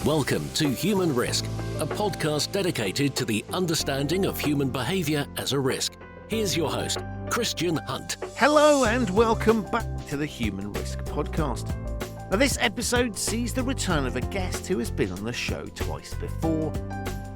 Welcome to Human Risk, a podcast dedicated to the understanding of human behaviour as a risk. Here's your host, Christian Hunt. Hello and welcome back to the Human Risk podcast. Now, this episode sees the return of a guest who has been on the show twice before.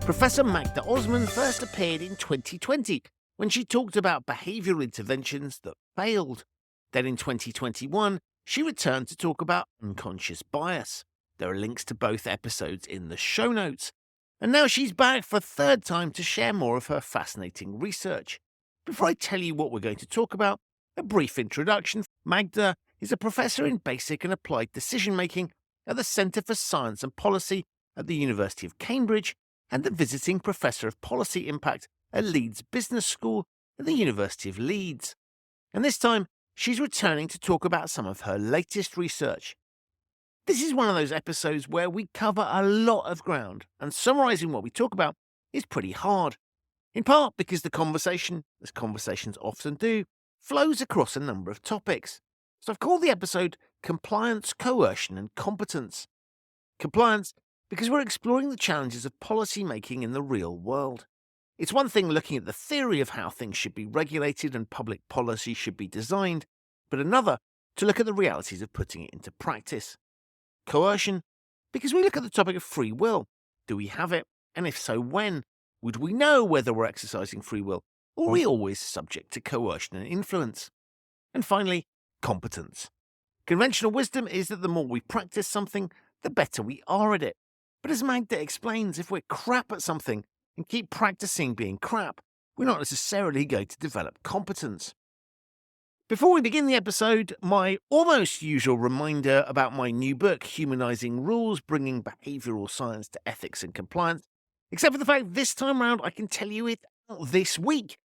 Professor Magda Osman first appeared in 2020 when she talked about behavioural interventions that failed. Then in 2021, she returned to talk about unconscious bias. There are links to both episodes in the show notes. And now she's back for a third time to share more of her fascinating research. Before I tell you what we're going to talk about, a brief introduction. Magda is a professor in basic and applied decision-making at the Centre for Science and Policy at the University of Cambridge and the visiting Professor of Policy Impact at Leeds Business School at the University of Leeds. And this time, she's returning to talk about some of her latest research. This is one of those episodes where we cover a lot of ground, and summarising what we talk about is pretty hard. In part because the conversation, as conversations often do, flows across a number of topics. So I've called the episode Compliance, Coercion and Competence. Compliance because we're exploring the challenges of policy making in the real world. It's one thing looking at the theory of how things should be regulated and public policy should be designed, but another to look at the realities of putting it into practice. Coercion because we look at the topic of free will. Do we have it? And if so, when? Would we know whether we're exercising free will, or are we always subject to coercion and influence? And finally, competence. Conventional wisdom is that the more we practice something, the better we are at it. But as Magda explains, if we're crap at something and keep practicing being crap, we're not necessarily going to develop competence. Before we begin the episode, my almost usual reminder about my new book, Humanizing Rules, Bringing Behavioral Science to Ethics and Compliance. Except for the fact this time round I can tell you it out this week.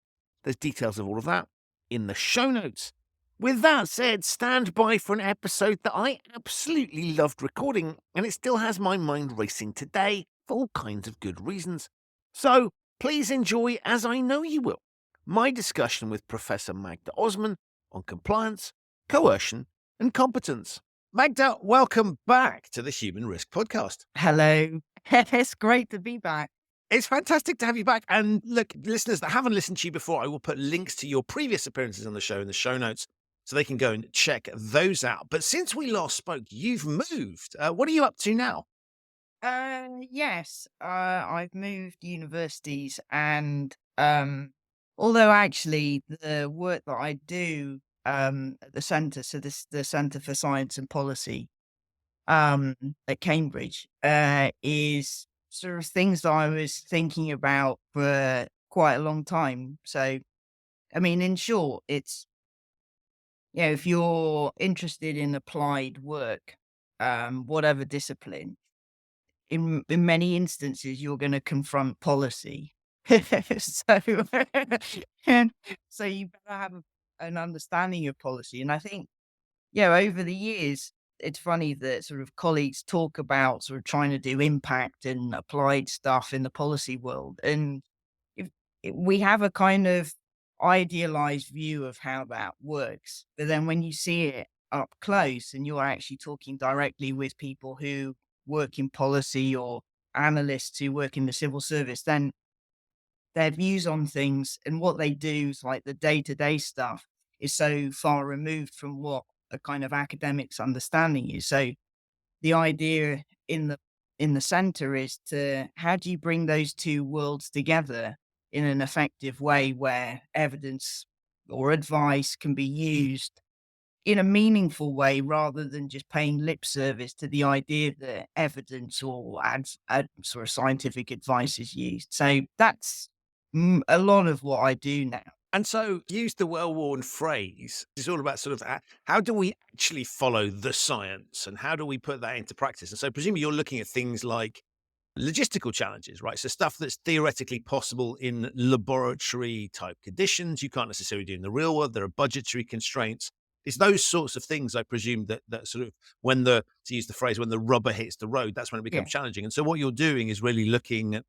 There's details of all of that in the show notes. With that said, stand by for an episode that I absolutely loved recording, and it still has my mind racing today for all kinds of good reasons. So please enjoy, as I know you will, my discussion with Professor Magda Osman on compliance, coercion and competence. Magda, welcome back to the Human Risk podcast. Hello. It's great to be back. It's fantastic to have you back. And look, listeners that haven't listened to you before, I will put links to your previous appearances on the show in the show notes so they can go and check those out. But since we last spoke, you've moved. What are you up to now? Yes, I've moved universities and although actually the work that I do at the centre, so the Centre for Science and Policy at Cambridge is sort of things that I was thinking about for quite a long time. So, I mean, in short, it's, if you're interested in applied work, whatever discipline, in many instances, you're going to confront policy. So you better have an understanding of policy. And I think, over the years, it's funny that sort of colleagues talk about sort of trying to do impact and applied stuff in the policy world. And we have a kind of idealized view of how that works. But then when you see it up close and you're actually talking directly with people who work in policy or analysts who work in the civil service, then their views on things and what they do, like the day-to-day stuff, is so far removed from what a kind of academic's understanding is. So the idea in the center is to, how do you bring those two worlds together in an effective way where evidence or advice can be used in a meaningful way rather than just paying lip service to the idea that evidence or sort of scientific advice is used. So that's a lot of what I do now. And so use the well-worn phrase. It's all about sort of how do we actually follow the science and how do we put that into practice? And so presumably you're looking at things like logistical challenges, right? So stuff that's theoretically possible in laboratory type conditions, you can't necessarily do in the real world. There are budgetary constraints. It's those sorts of things, I presume, that sort of to use the phrase, when the rubber hits the road, that's when it becomes challenging. And so what you're doing is really looking at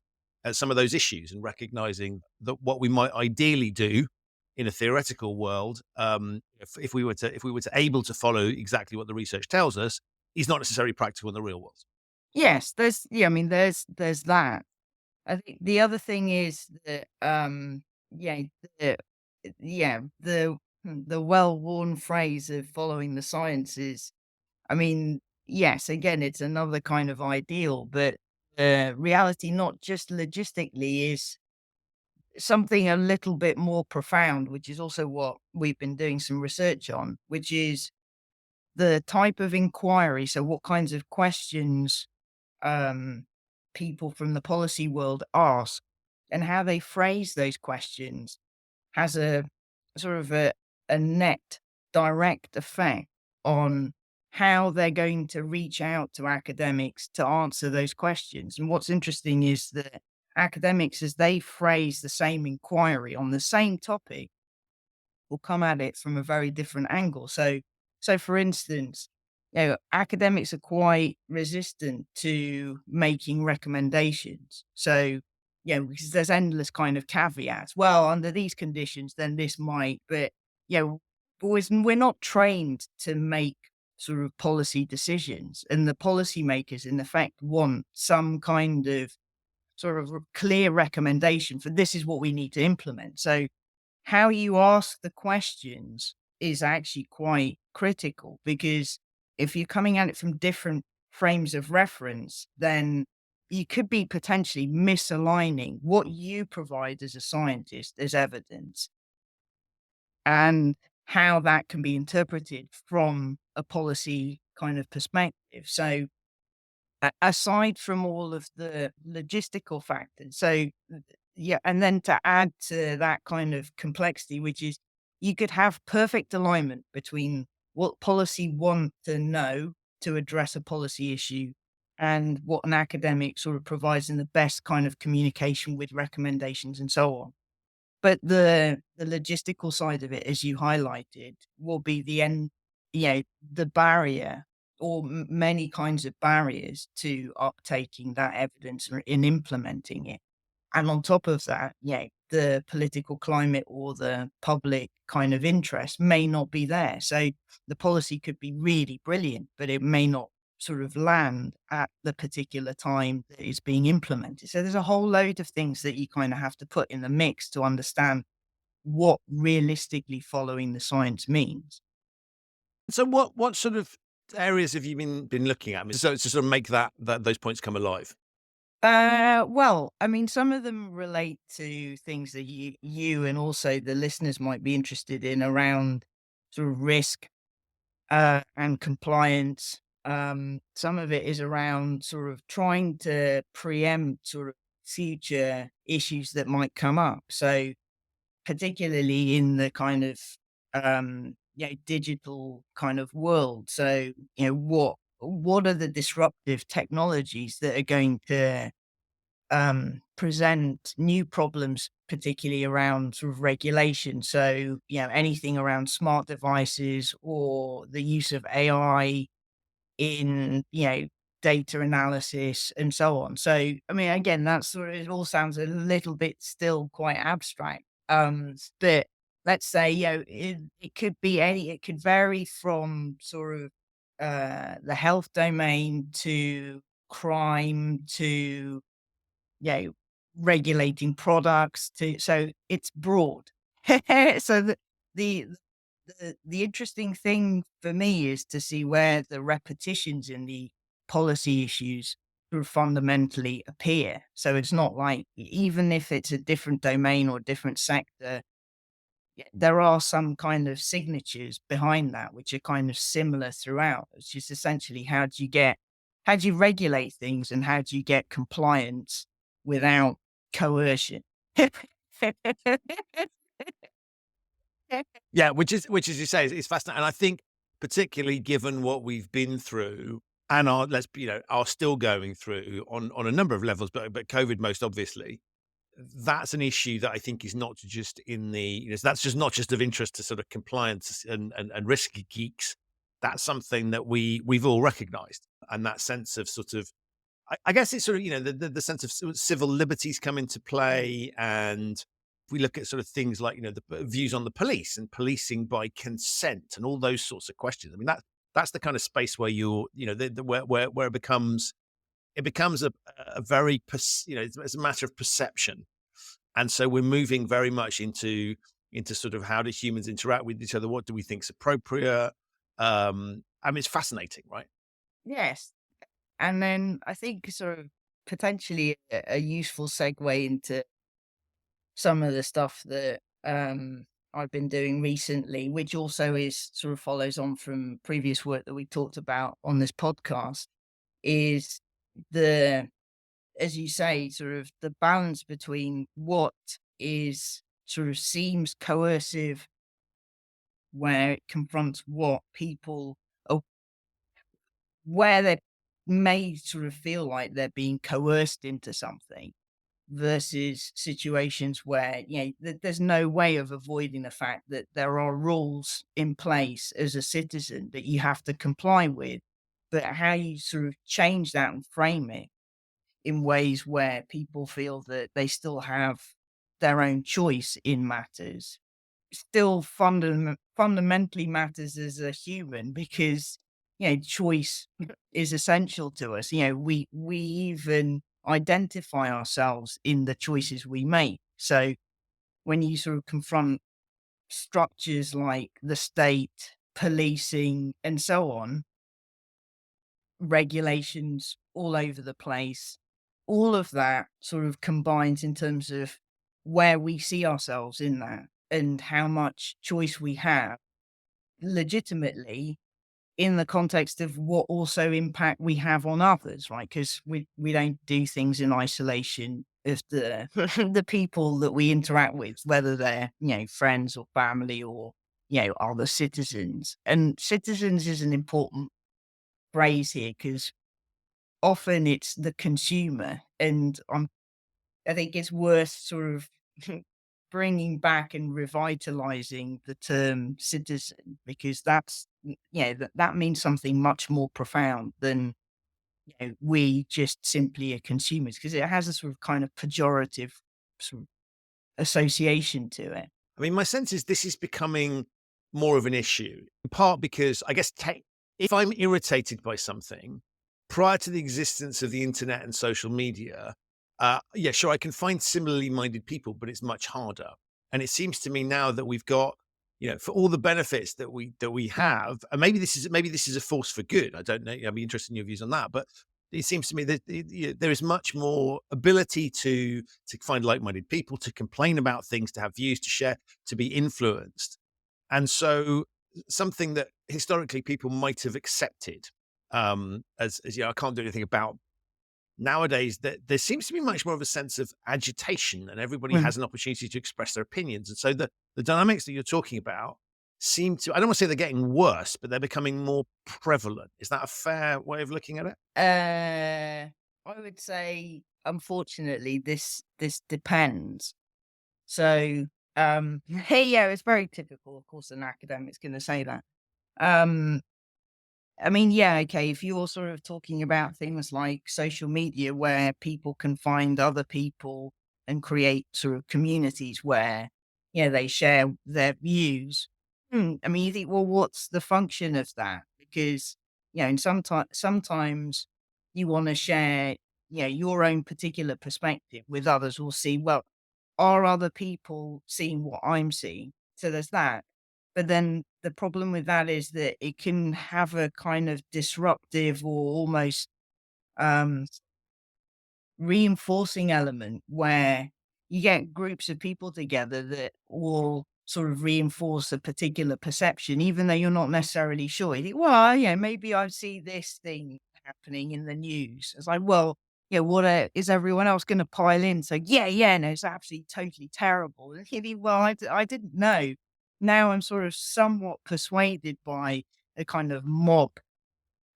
some of those issues and recognizing that what we might ideally do in a theoretical world, if we were to able to follow exactly what the research tells us, is not necessarily practical in the real world. Yes, I mean, there's that. I think the other thing is that, yeah, the the well-worn phrase of following the sciences. I mean, yes, again, it's another kind of ideal, but reality, not just logistically, is something a little bit more profound, which is also what we've been doing some research on, which is the type of inquiry. So, what kinds of questions um, people from the policy world ask and how they phrase those questions has a sort of a net direct effect on how they're going to reach out to academics to answer those questions. And what's interesting is that academics, as they phrase the same inquiry on the same topic, will come at it from a very different angle. So for instance, academics are quite resistant to making recommendations. So, because there's endless kind of caveats. Well, under these conditions, then this might, but we're not trained to make sort of policy decisions, and the policymakers, in effect, want some kind of sort of clear recommendation for this is what we need to implement. So how you ask the questions is actually quite critical, because if you're coming at it from different frames of reference, then you could be potentially misaligning what you provide as a scientist as evidence and how that can be interpreted from a policy kind of perspective. So, aside from all of the logistical factors, yeah, and then to add to that kind of complexity, which is you could have perfect alignment between what policy want to know to address a policy issue and what an academic sort of provides in the best kind of communication with recommendations and so on. But the logistical side of it, as you highlighted, will be the barrier or many kinds of barriers to uptaking that evidence or in implementing it. And on top of that, the political climate or the public kind of interest may not be there. So the policy could be really brilliant, but it may not sort of land at the particular time that it's being implemented. So there's a whole load of things that you kind of have to put in the mix to understand what realistically following the science means. So what sort of areas have you been looking at? So to sort of make that those points come alive. Well, I mean, some of them relate to things that you and also the listeners might be interested in around sort of risk and compliance. Some of it is around sort of trying to preempt sort of future issues that might come up. So, particularly in the kind of digital kind of world. So, what are the disruptive technologies that are going to present new problems, particularly around sort of regulation. So, anything around smart devices or the use of AI in, data analysis and so on. So, I mean, again, that's sort of, it all sounds a little bit still quite abstract. But let's say, it could be it could vary from sort of the health domain to crime to regulating products to, so it's broad. So the the interesting thing for me is to see where the repetitions in the policy issues sort of fundamentally appear. So it's not like even if it's a different domain or different sector, there are some kind of signatures behind that which are kind of similar throughout. It's just essentially how do you regulate things and how do you get compliance without coercion? Yeah, which as you say is fascinating, and I think particularly given what we've been through and are still going through on a number of levels, but COVID most obviously, that's an issue that I think is not just in the that's just not just of interest to sort of compliance and risk geeks. That's something that we've all recognised, and that sense of sort of I guess it's sort of the sense of civil liberties come into play, and if we look at sort of things like the views on the police and policing by consent and all those sorts of questions. I mean that's the kind of space where you're where it becomes it becomes a very, it's a matter of perception. And so we're moving very much into sort of how do humans interact with each other? What do we think is appropriate? I mean, it's fascinating, right? Yes. And then I think sort of potentially a useful segue into some of the stuff that I've been doing recently, which also is sort of follows on from previous work that we talked about on this podcast, is the, as you say, sort of the balance between what is sort of seems coercive, where it confronts what people, or where they may sort of feel like they're being coerced into something, versus situations where, there's no way of avoiding the fact that there are rules in place as a citizen that you have to comply with, but how you sort of change that and frame it in ways where people feel that they still have their own choice in matters still fundamentally matters as a human, because choice is essential to us. We even identify ourselves in the choices we make. So when you sort of confront structures like the state, policing, and so on, regulations all over the place, all of that sort of combines in terms of where we see ourselves in that and how much choice we have legitimately in the context of what also impact we have on others, right? Because we don't do things in isolation of the the people that we interact with, whether they're friends or family or other citizens. And citizens is an important phrase here because often it's the consumer, and I think it's worth sort of bringing back and revitalizing the term citizen, because that means something much more profound than we just simply are consumers, because it has a sort of kind of pejorative sort of association to it. I mean, my sense is this is becoming more of an issue, in part because I guess if I'm irritated by something prior to the existence of the internet and social media, yeah, sure, I can find similarly minded people, but it's much harder. And it seems to me now that we've got, for all the benefits that we have, and maybe this is a force for good. I don't know. I'd be interested in your views on that, but it seems to me that there is much more ability to find like-minded people, to complain about things, to have views, to share, to be influenced. And so something that historically people might have accepted, as I can't do anything about. Nowadays, there seems to be much more of a sense of agitation, and everybody Mm. has an opportunity to express their opinions. And so the dynamics that you're talking about seem to, I don't want to say they're getting worse, but they're becoming more prevalent. Is that a fair way of looking at it? I would say, unfortunately, this depends. So, hey, yeah, it's very typical. Of course, an academic's going to say that. Um, I mean, yeah, okay, if you're sort of talking about things like social media where people can find other people and create sort of communities where, they share their views. I mean, you think, well, what's the function of that? Because, and sometimes you want to share, your own particular perspective with others, or see, well, are other people seeing what I'm seeing? So there's that. But then the problem with that is that it can have a kind of disruptive or almost um, reinforcing element where you get groups of people together that all sort of reinforce a particular perception, even though you're not necessarily sure. You think, well, yeah, maybe I see this thing happening in the news. It's like, well, yeah, is everyone else going to pile in? So, yeah, no, it's absolutely totally terrible. And you think, well, I didn't know. Now I'm sort of somewhat persuaded by a kind of mob.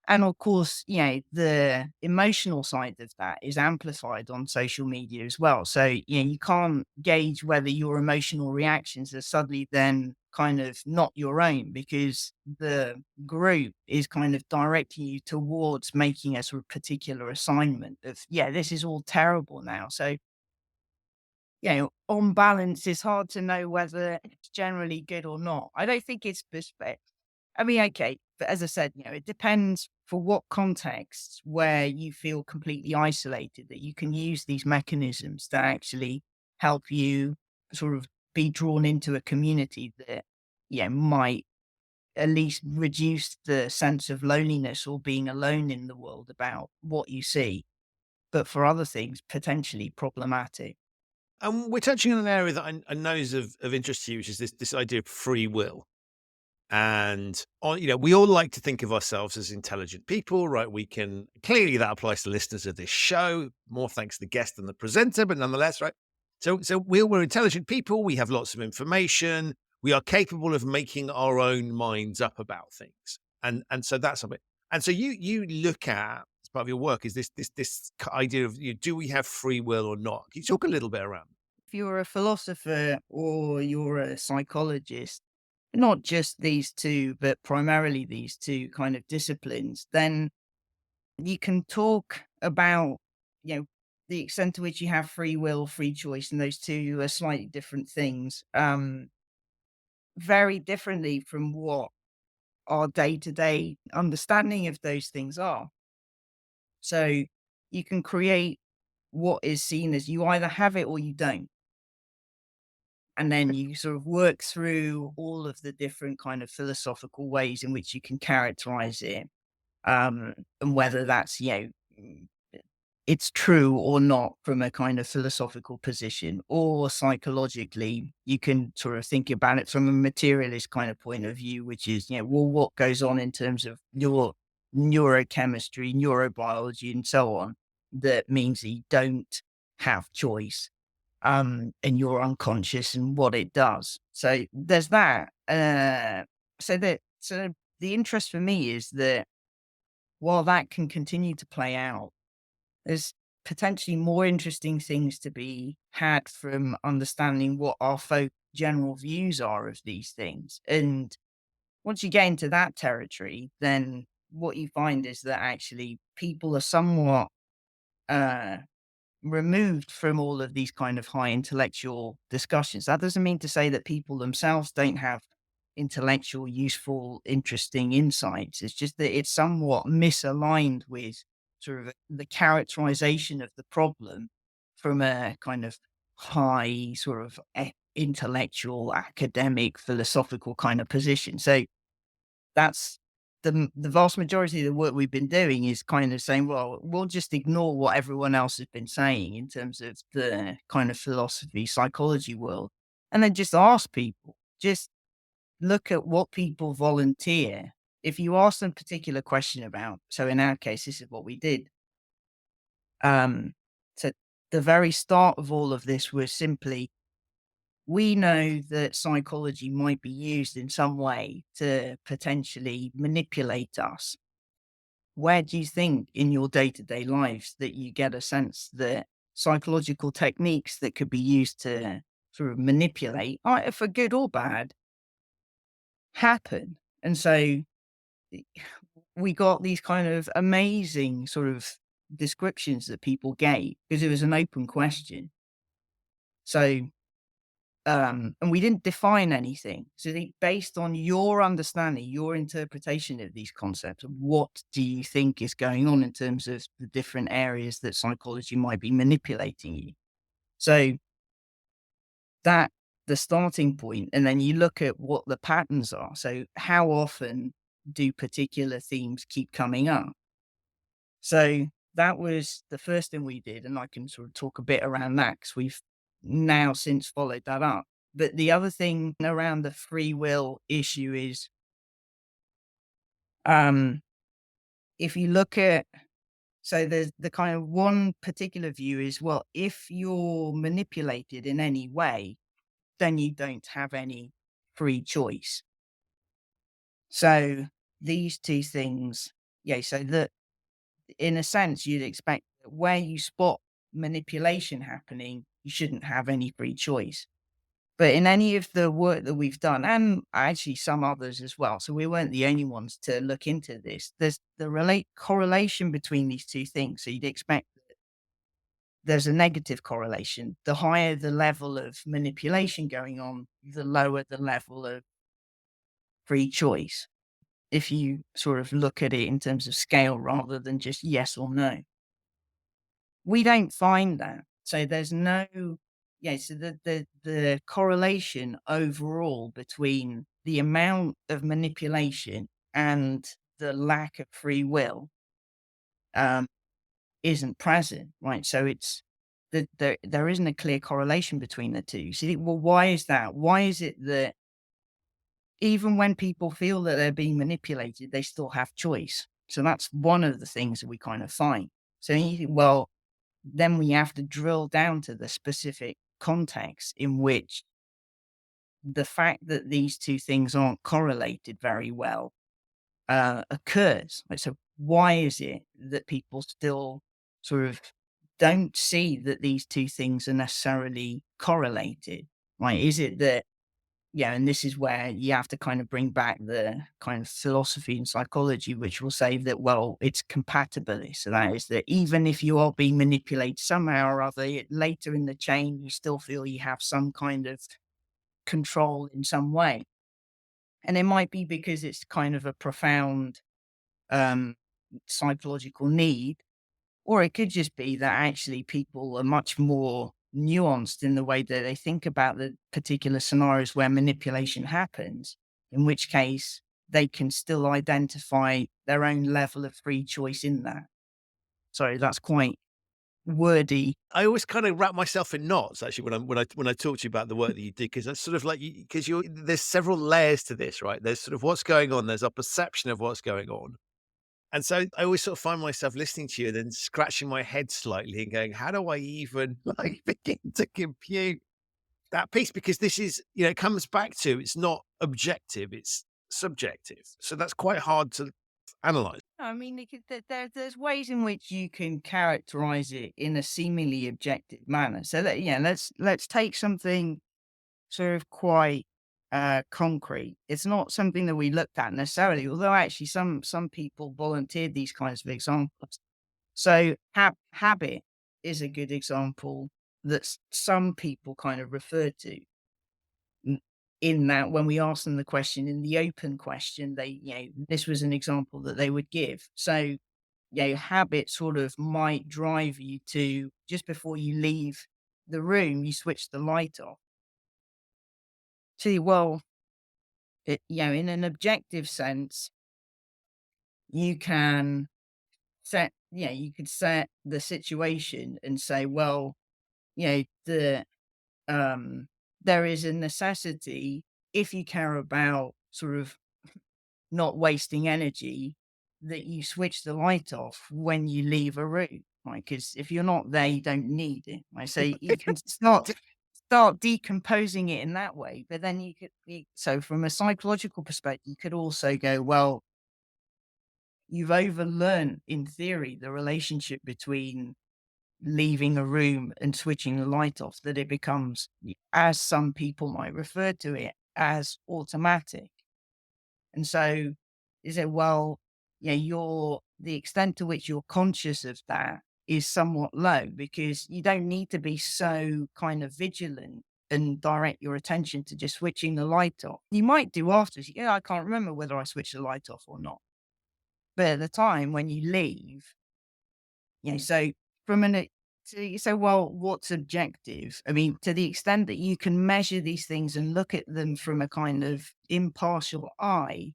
And of course, the emotional side of that is amplified on social media as well. So, you can't gauge whether your emotional reactions are suddenly then kind of not your own, because the group is kind of directing you towards making a sort of particular assignment of, this is all terrible now. So, on balance, it's hard to know whether it's generally good or not. I don't think it's perspective. I mean, okay, but as I said, it depends for what contexts where you feel completely isolated, that you can use these mechanisms that actually help you sort of be drawn into a community that, might at least reduce the sense of loneliness or being alone in the world about what you see. But for other things, potentially problematic. And we're touching on an area that I know is of interest to you, which is this idea of free will. And we all like to think of ourselves as intelligent people, right? We can clearly that applies to listeners of this show. More thanks to the guest than the presenter, but nonetheless, right? So we're intelligent people. We have lots of information. We are capable of making our own minds up about things, and so that's something. And so you look at as part of your work is this idea of do we have free will or not? Can you talk a little bit around? If you're a philosopher or you're a psychologist, not just these two, but primarily these two kind of disciplines, then you can talk about, you know, the extent to which you have free will, free choice, and those two are slightly different things, very differently from what our day to day understanding of those things are. So you can create what is seen as you either have it or you don't. And then you sort of work through all of the different kind of philosophical ways in which you can characterize it, and whether that's, mm, it's true or not from a kind of philosophical position, or psychologically, you can sort of think about it from a materialist kind of point of view, which is, well, what goes on in terms of your neurochemistry, neurobiology, and so on, that means that you don't have choice, and you're unconscious and what it does. So there's that. So the interest for me is that while that can continue to play out, there's potentially more interesting things to be had from understanding what our folk general views are of these things. And once you get into that territory, then what you find is that actually people are somewhat uh, removed from all of these kind of high intellectual discussions. That doesn't mean to say that people themselves don't have intellectual, useful, interesting insights. It's just that it's somewhat misaligned with sort of the characterization of the problem from a kind of high sort of intellectual, academic, philosophical kind of position. So that's the vast majority of the work we've been doing is kind of saying, well, we'll just ignore what everyone else has been saying in terms of the kind of philosophy, psychology world, and then just ask people, just look at what people volunteer. If you ask them a particular question about, so in our case, this is what we did. So the very start of all of this was simply, we know that psychology might be used in some way to potentially manipulate us. Where do you think in your day to day lives that you get a sense that psychological techniques that could be used to sort of manipulate, either for good or bad, happen? And so we got these kind of amazing sort of descriptions that people gave because it was an open question. So and we didn't define anything. So based on your understanding, your interpretation of these concepts, what do you think is going on in terms of the different areas that psychology might be manipulating you? So that the starting point, and then you look at what the patterns are. So how often do particular themes keep coming up? So that was the first thing we did, and I can sort of talk a bit around that because we've now since followed that up. But the other thing around the free will issue is, um, if you look at, so there's the kind of one particular view is, well, if you're manipulated in any way, then you don't have any free choice. So these two things, so that in a sense, you'd expect that where you spot manipulation happening, you shouldn't have any free choice. But in any of the work that we've done, and actually some others as well, so we weren't the only ones to look into this, there's the correlation between these two things. So you'd expect that there's a negative correlation. The higher the level of manipulation going on, the lower the level of free choice. if you sort of look at it in terms of scale rather than just yes or no. We don't find that. So there's no, yeah, so the correlation overall between the amount of manipulation and the lack of free will um, isn't present, right? So it's there isn't a clear correlation between the two. So well, why is that? Why is it that even when people feel that they're being manipulated, they still have choice? So that's one of the things that we kind of find. So you think, well, then we have to drill down to the specific context in which the fact that these two things aren't correlated very well occurs. Like, so why is it that people still sort of don't see that these two things are necessarily correlated? Right? Is it that, yeah, and this is where you have to kind of bring back the kind of philosophy and psychology, which will say that, well, it's compatibility. So that is that even if you are being manipulated somehow or other, later in the chain, you still feel you have some kind of control in some way. And it might be because it's kind of a profound um, psychological need, or it could just be that actually people are much more nuanced in the way that they think about the particular scenarios where manipulation happens, in which case they can still identify their own level of free choice in that. Sorry, that's quite wordy. I always kind of wrap myself in knots actually when I talk to you about the work that you do, because that's sort of like because you're there's several layers to this, right? There's sort of what's going on, there's our perception of what's going on. And so I always sort of find myself listening to you and then scratching my head slightly and going, how do I even like begin to compute that piece? Because this is, it comes back to it's not objective, it's subjective. So that's quite hard to analyze. I mean, there's ways in which you can characterize it in a seemingly objective manner. So that, yeah, let's take something sort of quite concrete. It's not something that we looked at necessarily, although actually some people volunteered these kinds of examples. So habit is a good example that some people kind of referred to. In that, when we asked them the question in the open question, this was an example that they would give. So, habit sort of might drive you to just before you leave the room, you switch the light off. See, well, in an objective sense, you can you could set the situation and say, well, the there is a necessity if you care about sort of not wasting energy that you switch the light off when you leave a room, right? Because if you're not there, you don't need it. Right? So you can start decomposing it in that way. But then so from a psychological perspective, you could also go, well, you've overlearned in theory the relationship between leaving a room and switching the light off, that it becomes, as some people might refer to it, as automatic. And so is it, well, the extent to which you're conscious of that is somewhat low, because you don't need to be so kind of vigilant and direct your attention to just switching the light off. You might do afterwards. I can't remember whether I switched the light off or not. But at the time when you leave, so from an so you say, well, what's objective? I mean, to the extent that you can measure these things and look at them from a kind of impartial eye,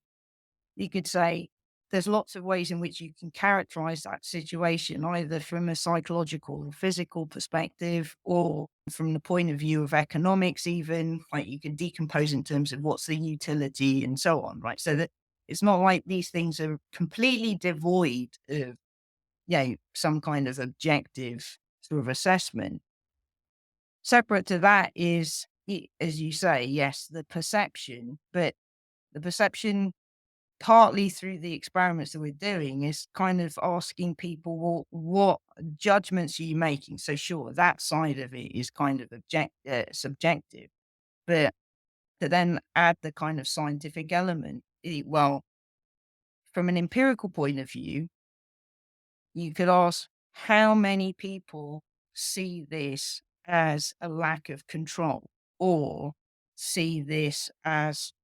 you could say there's lots of ways in which you can characterize that situation, either from a psychological or physical perspective, or from the point of view of economics, even. Like, you can decompose in terms of what's the utility and so on, right? So that it's not like these things are completely devoid of, some kind of objective sort of assessment. Separate to that is, as you say, yes, the perception, but the perception, partly through the experiments that we're doing, is kind of asking people, well, what judgments are you making? So sure, that side of it is kind of subjective, but to then add the kind of scientific element, well, from an empirical point of view, you could ask how many people see this as a lack of control, or see this as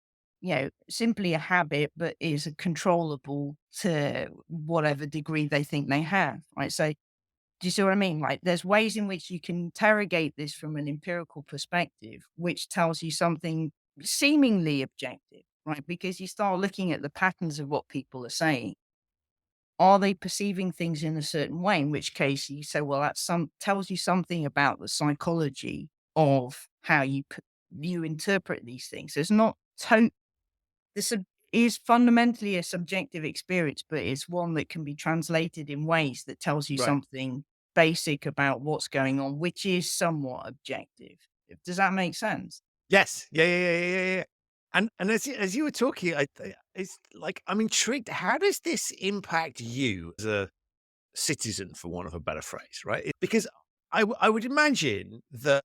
simply a habit, but is controllable to whatever degree they think they have, right? So, do you see what I mean? Like, there's ways in which you can interrogate this from an empirical perspective, which tells you something seemingly objective, right? Because you start looking at the patterns of what people are saying. Are they perceiving things in a certain way? In which case you say, well, that tells you something about the psychology of how you interpret these things. It's not this is fundamentally a subjective experience, but it's one that can be translated in ways that tells you Right. something basic about what's going on, which is somewhat objective. Does that make sense? Yes. Yeah. And as you were talking, it's like I'm intrigued. How does this impact you as a citizen, for want of a better phrase, right? Because I would imagine that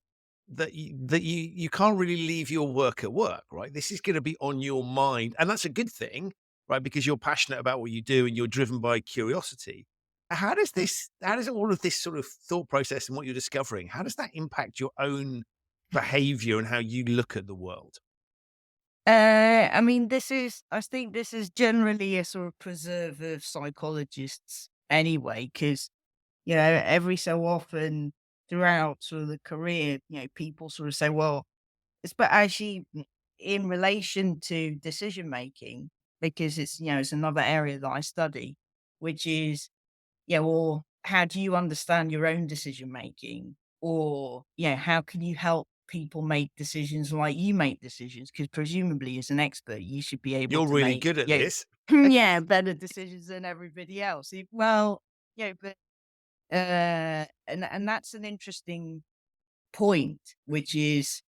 you can't really leave your work at work, right? This is going to be on your mind, and that's a good thing, right? Because you're passionate about what you do and you're driven by curiosity. How does all of this sort of thought process and what you're discovering, how does that impact your own behavior and how you look at the world? I mean, I think this is generally a sort of preserve of psychologists anyway, because, every so often throughout sort of the career, people sort of say, well, but actually in relation to decision making, because it's another area that I study, which is, or how do you understand your own decision making? Or, how can you help people make decisions like you make decisions? Because presumably as an expert, you should be able You're to really make, good at this. better decisions than everybody else. Well, but, and that's an interesting point, which is,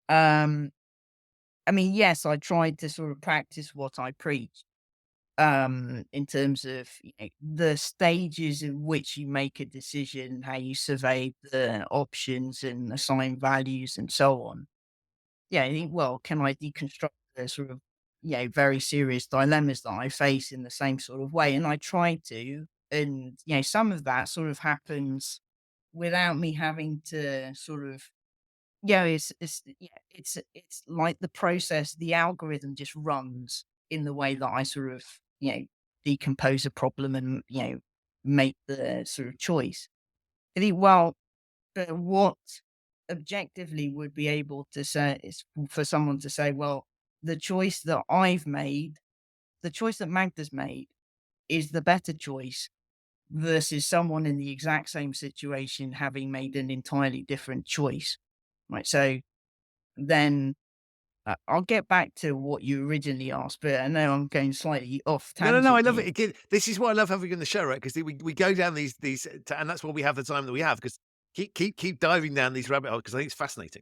um, I mean, yes, I tried to sort of practice what I preach, in terms of the stages in which you make a decision, how you survey the options and assign values and so on. Yeah, I think, well, can I deconstruct the sort of, very serious dilemmas that I face in the same sort of way? And I try to, and, some of that sort of happens without me having to sort of, it's like the process, the algorithm just runs in the way that I sort of, decompose a problem and, make the sort of choice. I think, well, what objectively would be able to say is for someone to say, well, the choice that I've made, the choice that Magda's made is the better choice versus someone in the exact same situation having made an entirely different choice. Right. So then I'll get back to what you originally asked, but I know I'm going slightly off No, tangent I love here. it. Again, this is why I love having you on the show, right? Because we go down and that's why we have the time that we have. Because keep diving down these rabbit holes because I think it's fascinating.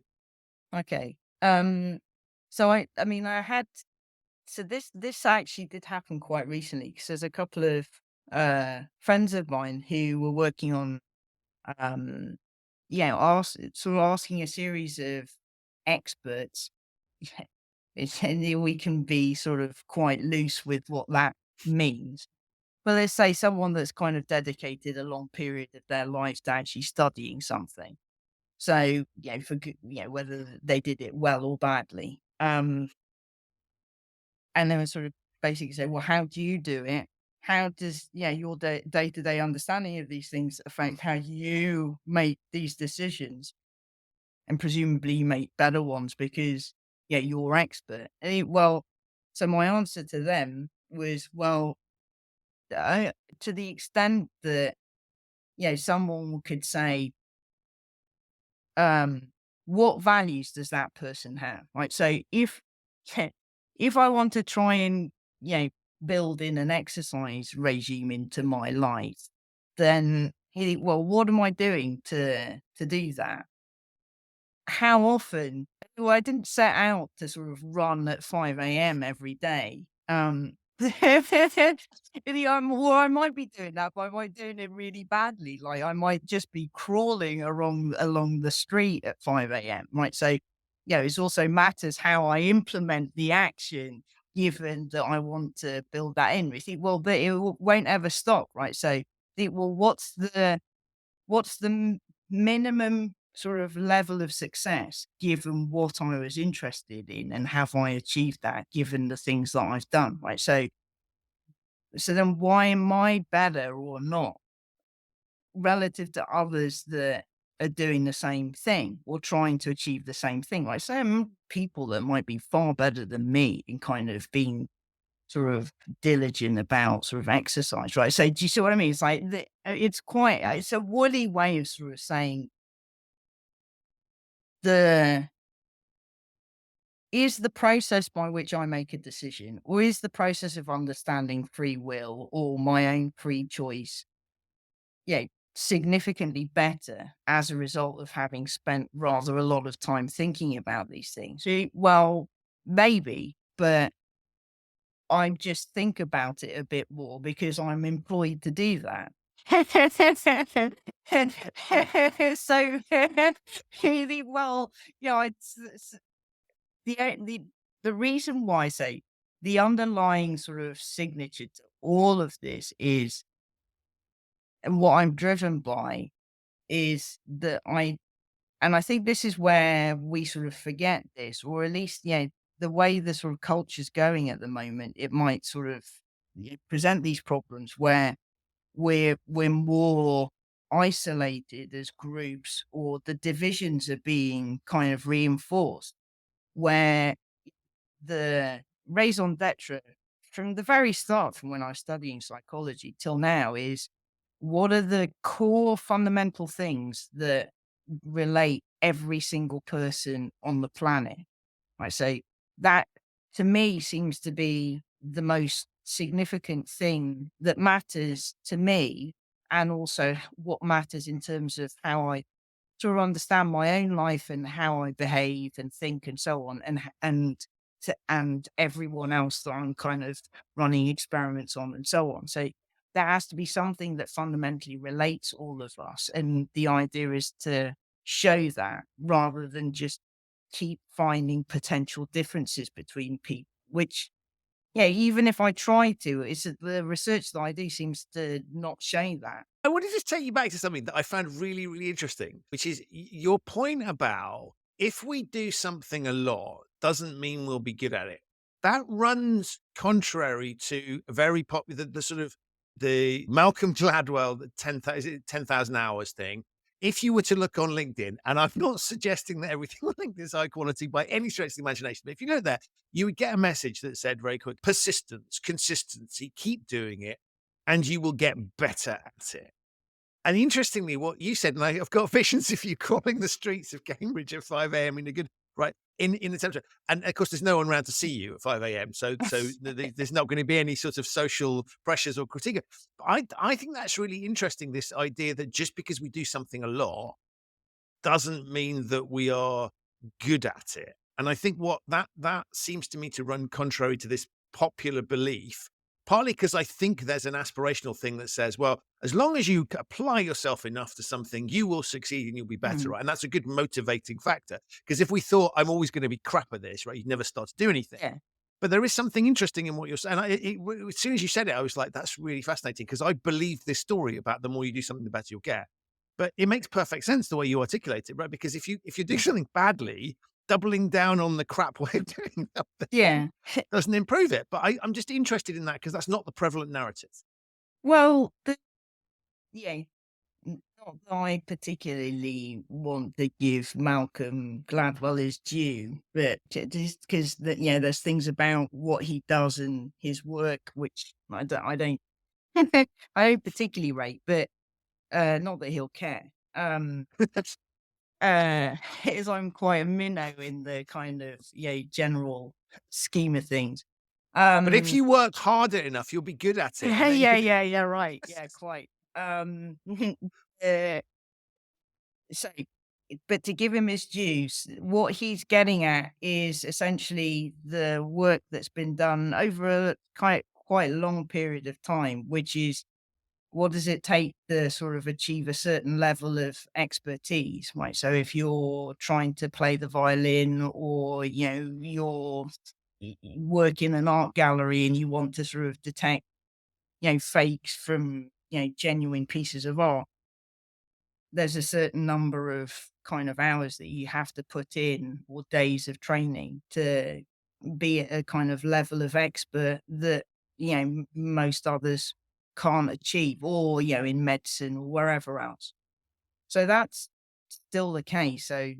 Okay. So I mean, this actually did happen quite recently because there's a couple of friends of mine who were working on um sort of asking a series of experts. And then we can be sort of quite loose with what that means. Well, let's say someone that's kind of dedicated a long period of their lives to actually studying something. So, whether they did it well or badly. And then we sort of basically say, well, how do you do it? How does, your day to day understanding of these things affect how you make these decisions? And presumably you make better ones because, you're expert. Well, so my answer to them was, well, to the extent that, someone could say, um, what values does that person have? Right. So if I want to try and, build in an exercise regime into my life, then well, what am I doing to do that? How often? Well, I didn't set out to sort of run at 5 a.m. every day. Or I might be doing that, but I might doing it really badly. Like I might just be crawling along the street at 5 a.m. Right. So, it also matters how I implement the action, given that I want to build that in. You think, well, but won't ever stop, right? So, well, what's the minimum sort of level of success given what I was interested in, and have I achieved that given the things that I've done, right? So then why am I better or not relative to others that are doing the same thing or trying to achieve the same thing? Like some people that might be far better than me in kind of being sort of diligent about sort of exercise, right? So do you see what I mean? It's like it's quite it's a woolly way of sort of saying the is the process by which I make a decision, or is the process of understanding free will or my own free choice, yeah, significantly better as a result of having spent rather a lot of time thinking about these things? Well, maybe, but I just think about it a bit more because I'm employed to do that. So really, well, it's the the reason why I say the underlying sort of signature to all of this is, and what I'm driven by is that and I think this is where we sort of forget this, or at least, the way the sort of culture's going at the moment, it might sort of present these problems where we're more isolated as groups, or the divisions are being kind of reinforced, where the raison d'etre from the very start, from when I was studying psychology till now, is what are the core fundamental things that relate every single person on the planet? I say that to me seems to be the most significant thing that matters to me, and also what matters in terms of how I to understand my own life and how I behave and think and so on, and everyone else that I'm kind of running experiments on and so on. So there has to be something that fundamentally relates all of us, and the idea is to show that rather than just keep finding potential differences between people. Which, even if I try to, it's that the research that I do seems to not show that. I want to just take you back to something that I found really, really interesting, which is your point about if we do something a lot, doesn't mean we'll be good at it. That runs contrary to a very popular, the sort of the Malcolm Gladwell, the 10,000 hours thing. If you were to look on LinkedIn, and I'm not suggesting that everything on LinkedIn is high quality by any stretch of the imagination, but if you go there, you would get a message that said very quick, persistence, consistency, keep doing it, and you will get better at it. And interestingly, what you said, and I've got visions of you crawling the streets of Cambridge at 5 a.m. in a good, right, in the temperature. And of course, there's no one around to see you at 5 a.m. So there's not going to be any sort of social pressures or critique. But I think that's really interesting, this idea that just because we do something a lot doesn't mean that we are good at it. And I think what that seems to me to run contrary to this popular belief, partly because I think there's an aspirational thing that says, well, as long as you apply yourself enough to something, you will succeed and you'll be better, Mm, right? And that's a good motivating factor. Because if we thought I'm always going to be crap at this, right, you'd never start to do anything. yeah. But there is something interesting in what you're saying. As soon as you said it, I was like, that's really fascinating, because I believe this story about the more you do something, the better you'll get. But it makes perfect sense the way you articulate it, right? Because if you do something badly, doubling down on the crap way of doing something Yeah. doesn't improve it. But I'm just interested in that because that's not the prevalent narrative. Well, yeah, not that I particularly want to give Malcolm Gladwell his due, but just because there's things about what he does and his work which I don't, I don't particularly rate, but not that he'll care. As I'm quite a minnow in the kind of general scheme of things. But if Um, you work harder enough, you'll be good at it. And then yeah, right, yeah, quite. Uh, So, but to give him his dues, what he's getting at is essentially the work that's been done over a quite long period of time, which is what does it take to sort of achieve a certain level of expertise, right? So if you're trying to play the violin, or you're work in an art gallery and you want to sort of detect fakes from genuine pieces of art, there's a certain number of kind of hours that you have to put in or days of training to be at a kind of level of expert that, most others can't achieve, or, in medicine or wherever else. So that's still the case. So,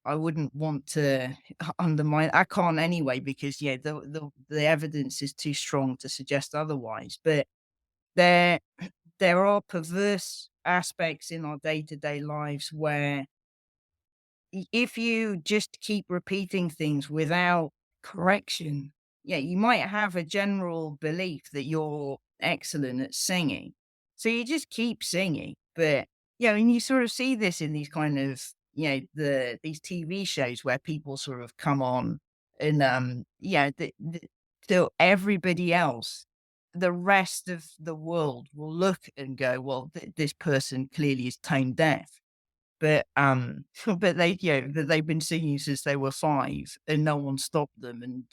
I wouldn't want to undermine, I can't anyway, because, the evidence is too strong to suggest otherwise. But there, there are perverse aspects in our day-to-day lives where if you just keep repeating things without correction, yeah, you might have a general belief that you're excellent at singing. So you just keep singing. But, and you sort of see this in these kind of, these TV shows where people sort of come on and, so everybody else, the rest of the world will look and go, well, this person clearly is tone deaf. But, but that they've been singing since they were 5 and no one stopped them, and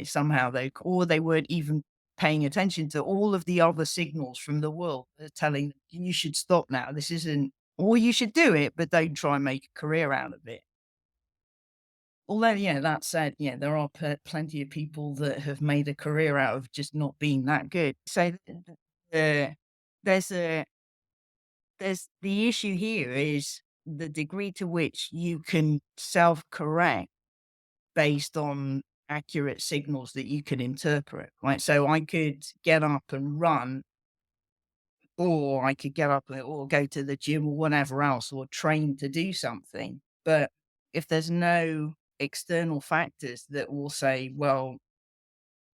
somehow they weren't even paying attention to all of the other signals from the world telling them, "You should stop now. This isn't," or "You should do it, but don't try and make a career out of it." Although, that said, there are plenty of people that have made a career out of just not being that good. So, there's a the issue here is the degree to which you can self-correct based on accurate signals that you can interpret, right? So I could get up and run, or I could get up or go to the gym or whatever else, or train to do something. But if there's no external factors that will say, well,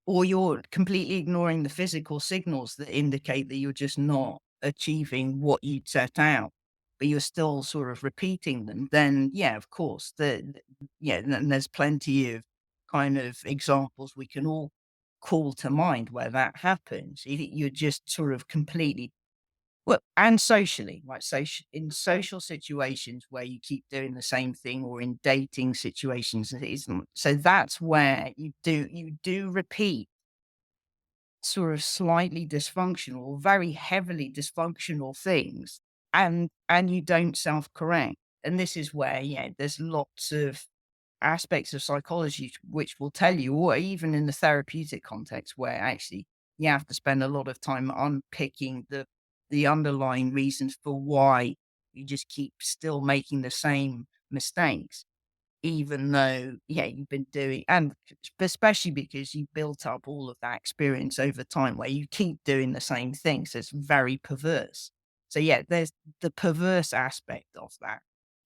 or you're completely ignoring the physical signals that indicate that you're just not achieving what you'd set out, but you're still sort of repeating them, then yeah, of course, then there's plenty of kind of examples we can all call to mind where that happens. You're just sort of completely, well, and socially, right? So in social situations where you keep doing the same thing, or in dating situations, it isn't. So that's where you do repeat sort of slightly dysfunctional or very heavily dysfunctional things, and you don't self-correct. And this is where, there's lots of aspects of psychology which will tell you, or even in the therapeutic context, where actually you have to spend a lot of time unpicking the underlying reasons for why you just keep still making the same mistakes, even though, you've been doing, and especially because you built up all of that experience over time where you keep doing the same things. It's very perverse. So yeah, there's the perverse aspect of that.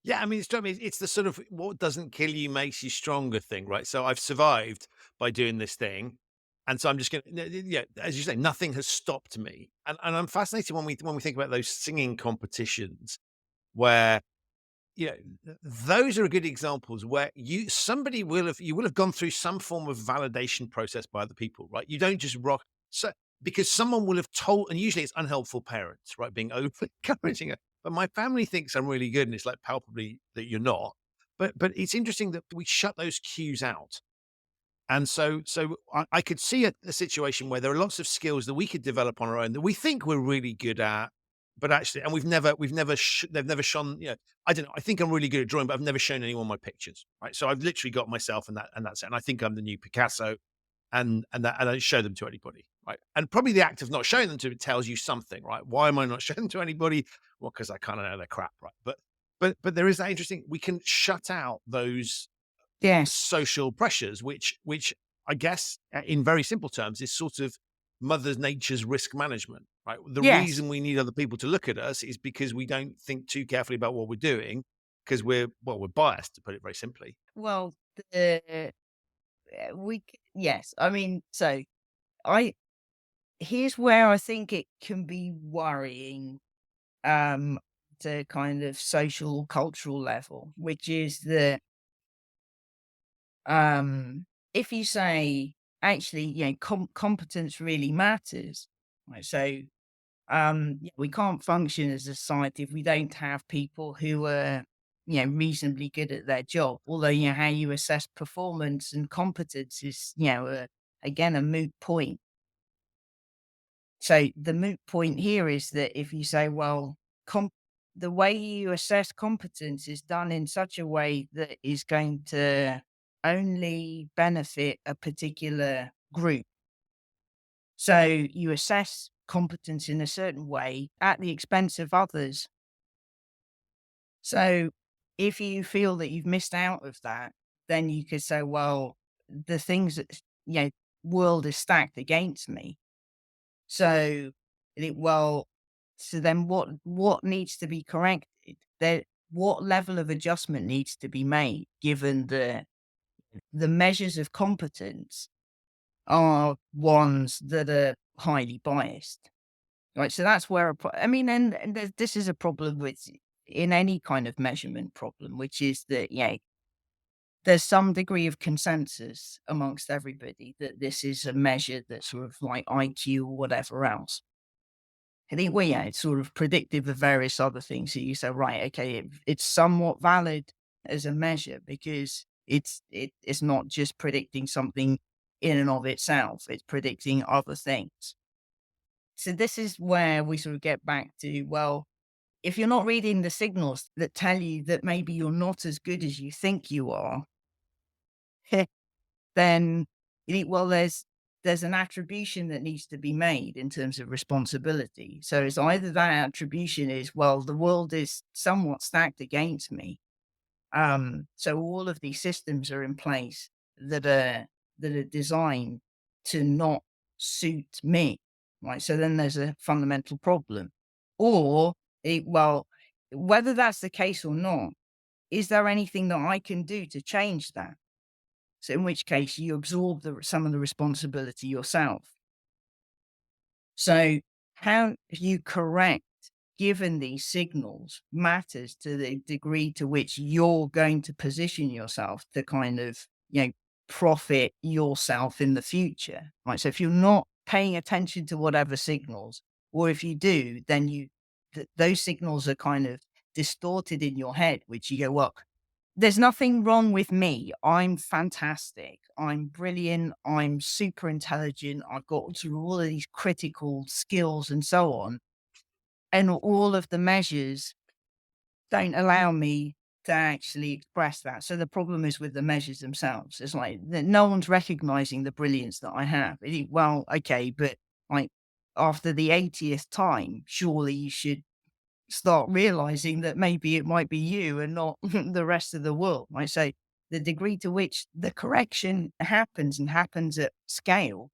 Yeah, I mean, it's the sort of what doesn't kill you makes you stronger thing, right? So I've survived by doing this thing, and so I'm just gonna, yeah, as you say, nothing has stopped me, and I'm fascinated when we think about those singing competitions where those are good examples where somebody will have gone through some form of validation process by other people, right? You don't just rock, so because someone will have told, and usually it's unhelpful parents, right, being over encouraging it. But my family thinks I'm really good, and it's like palpably that you're not. But it's interesting that we shut those cues out. And so I could see a situation where there are lots of skills that we could develop on our own that we think we're really good at, but actually, and they've never shown. I don't know. I think I'm really good at drawing, but I've never shown anyone my pictures. Right. So I've literally got myself, and that's it. And I think I'm the new Picasso, and I don't show them to anybody. Right. And probably the act of not showing them to it tells you something. Right. Why am I not showing them to anybody? Well, because I kind of know they're crap. Right. But there is that interesting. We can shut out those Yes. social pressures, which I guess, in very simple terms, is sort of Mother Nature's risk management, right? The Yes. reason we need other people to look at us is because we don't think too carefully about what we're doing, because we're biased, to put it very simply. Well, the yes. I mean, so I here's where I think it can be worrying, um, to kind of social cultural level, which is that, if you say, actually, competence really matters, right? So, we can't function as a society if we don't have people who are, reasonably good at their job. Although, how you assess performance and competence is, again, a moot point. So the moot point here is that if you say, well, the way you assess competence is done in such a way that is going to only benefit a particular group. So you assess competence in a certain way at the expense of others. So if you feel that you've missed out of that, then you could say, well, the things that, world is stacked against me. So, well, so then what needs to be corrected? What level of adjustment needs to be made given the measures of competence are ones that are highly biased, right? So that's where this is a problem with in any kind of measurement problem, which is that there's some degree of consensus amongst everybody that this is a measure that's sort of like IQ or whatever else. I think, it's sort of predictive of various other things. So you say, right, okay, it's somewhat valid as a measure because it's not just predicting something in and of itself, it's predicting other things. So this is where we sort of get back to, well, if you're not reading the signals that tell you that maybe you're not as good as you think you are, then there's an attribution that needs to be made in terms of responsibility. So it's either that attribution is, well, the world is somewhat stacked against me. So all of these systems are in place that are designed to not suit me. Right. So then there's a fundamental problem. Or whether that's the case or not, is there anything that I can do to change that? So in which case you absorb some of the responsibility yourself. So how you correct, given these signals, matters to the degree to which you're going to position yourself to kind of, profit yourself in the future. Right. So if you're not paying attention to whatever signals, or if you do, then those signals are kind of distorted in your head, which you go, well, there's nothing wrong with me. I'm fantastic. I'm brilliant. I'm super intelligent. I've got through all of these critical skills and so on. And all of the measures don't allow me to actually express that. So the problem is with the measures themselves. It's like that no one's recognizing the brilliance that I have. Well, okay, but like after the 80th time, surely you should start realizing that maybe it might be you and not the rest of the world. Right? So the degree to which the correction happens and happens at scale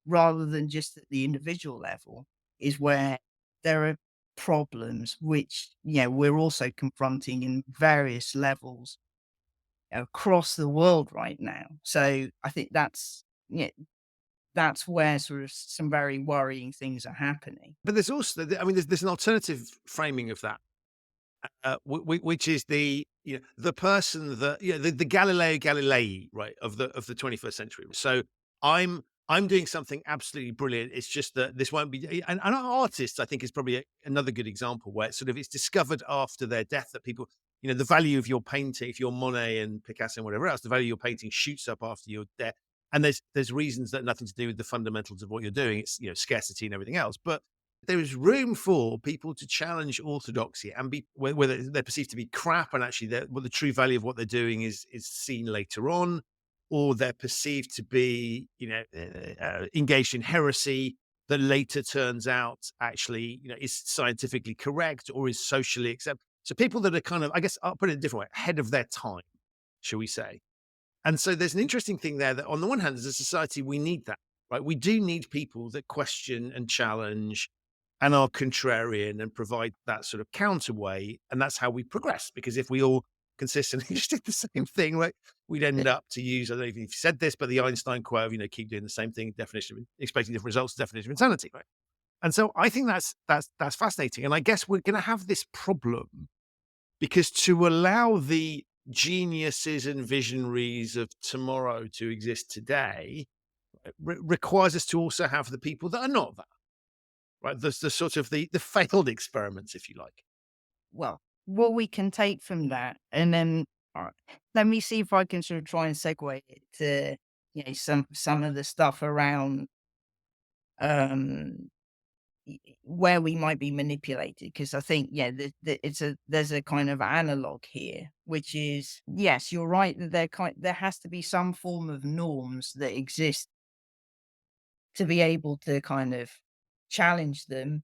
rather than just at the individual level is where there are problems which, we're also confronting in various levels across the world right now. So I think that's where sort of some very worrying things are happening. But there's also, there's an alternative framing of that, which is the person that the Galileo Galilei, right, of the 21st century. So I'm doing something absolutely brilliant. It's just that this won't be, and artists, I think, is probably another good example where it's discovered after their death that people, the value of your painting, if you're Monet and Picasso and whatever else, the value of your painting shoots up after your death. And there's reasons that nothing to do with the fundamentals of what you're doing. It's scarcity and everything else, but there is room for people to challenge orthodoxy and be whether they're perceived to be crap and actually the true value of what they're doing is seen later on, or they're perceived to be engaged in heresy that later turns out actually is scientifically correct or is socially accepted. So people that are kind of, I guess I'll put it a different way, ahead of their time, shall we say. And so there's an interesting thing there that on the one hand, as a society, we need that, right? We do need people that question and challenge and are contrarian and provide that sort of counterweight. And that's how we progress. Because if we all consistently just did the same thing, right, we'd end up to use, I don't know if you said this, but the Einstein quote of, keep doing the same thing, definition of expecting different results, definition of insanity, right? And so I think that's fascinating. And I guess we're going to have this problem because to allow the geniuses and visionaries of tomorrow to exist today requires us to also have the people that are not that, right? The sort of the failed experiments, if you like. Well, what we can take from that, and then let me see if I can sort of try and segue it to some of the stuff around where we might be manipulated, because I think, yeah, there's a kind of analog here, which is, yes, you're right that there has to be some form of norms that exist to be able to kind of challenge them,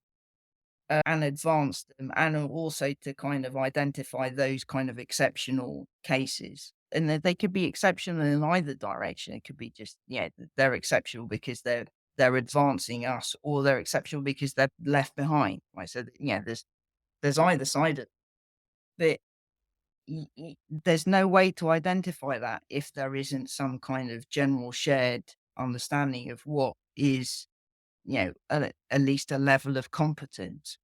and advance them, and also to kind of identify those kind of exceptional cases. And they could be exceptional in either direction. It could be just, yeah, they're exceptional because they're advancing us, or they're exceptional because they're left behind. Right. So yeah, there's either side of it. But there's no way to identify that if there isn't some kind of general shared understanding of what is, at least a level of competence.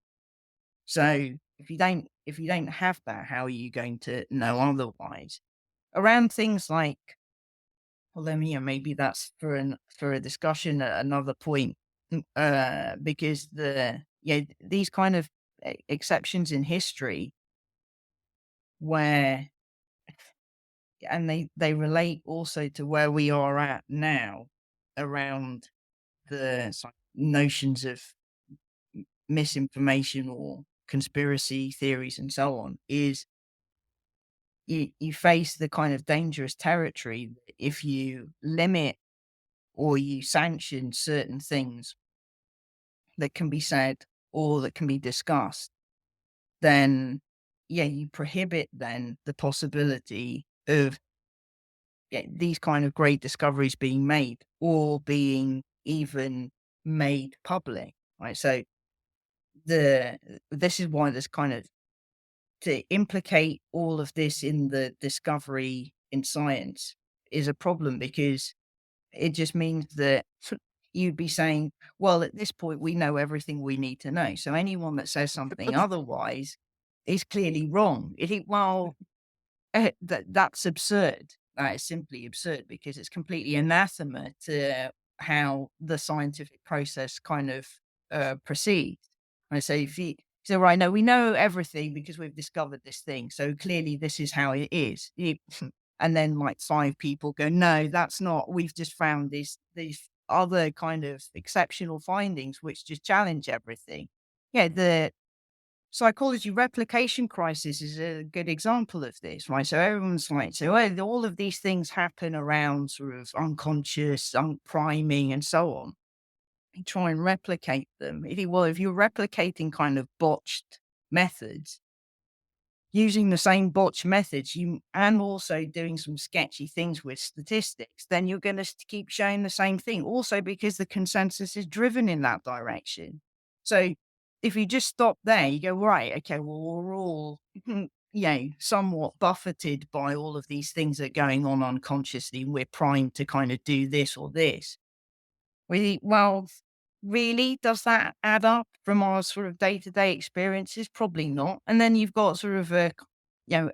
So if you don't have that, how are you going to know otherwise? Around things like, well, then, maybe that's for a discussion at another point. Because these kind of exceptions in history, where, and they relate also to where we are at now, around the notions of misinformation or conspiracy theories and so on, is you face the kind of dangerous territory that if you limit or you sanction certain things that can be said or that can be discussed, then, yeah, you prohibit then the possibility of, these kind of great discoveries being made, or being even made public, right? So this is why there's kind of, to implicate all of this in the discovery in science is a problem, because it just means that you'd be saying, well, at this point, we know everything we need to know. So anyone that says something otherwise is clearly wrong. Well, that's absurd. That is simply absurd, because it's completely anathema to how the scientific process kind of proceeds. I say, if you say, right, no, we know everything because we've discovered this thing. So clearly this is how it is. And then like 5 people go, no, that's not, we've just found these other kind of exceptional findings which just challenge everything. Yeah, the psychology replication crisis is a good example of this, right? So everyone's like, so all of these things happen around sort of unconscious, priming, and so on. You try and replicate them. If you're replicating kind of botched methods, using the same botched methods, and also doing some sketchy things with statistics, then you're going to keep showing the same thing. Also, because the consensus is driven in that direction. So if you just stop there, you go, right, okay, well, we're all, somewhat buffeted by all of these things that are going on unconsciously, and we're primed to kind of do this or this. Well, really, does that add up from our sort of day-to-day experiences? Probably not. And then you've got sort of a,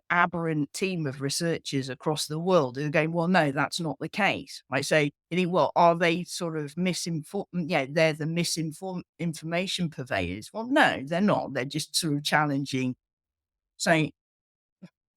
aberrant team of researchers across the world who are going, well, no, that's not the case. Right? So, well, are they sort of misinformed? Yeah, they're the misinformed information purveyors. Well, no, they're not. They're just sort of challenging. So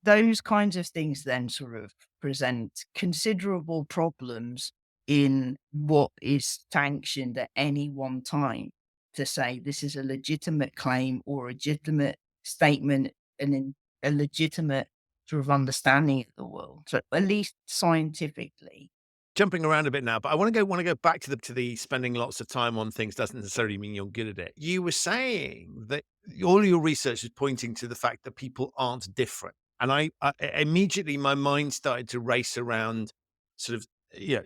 those kinds of things then sort of present considerable problems in what is sanctioned at any one time, to say this is a legitimate claim or a legitimate statement, and in a legitimate sort of understanding of the world. So at least scientifically. Jumping around a bit now, but I want to go back to the spending lots of time on things doesn't necessarily mean you're good at it. You were saying that all your research is pointing to the fact that people aren't different. And I immediately, my mind started to race around sort of,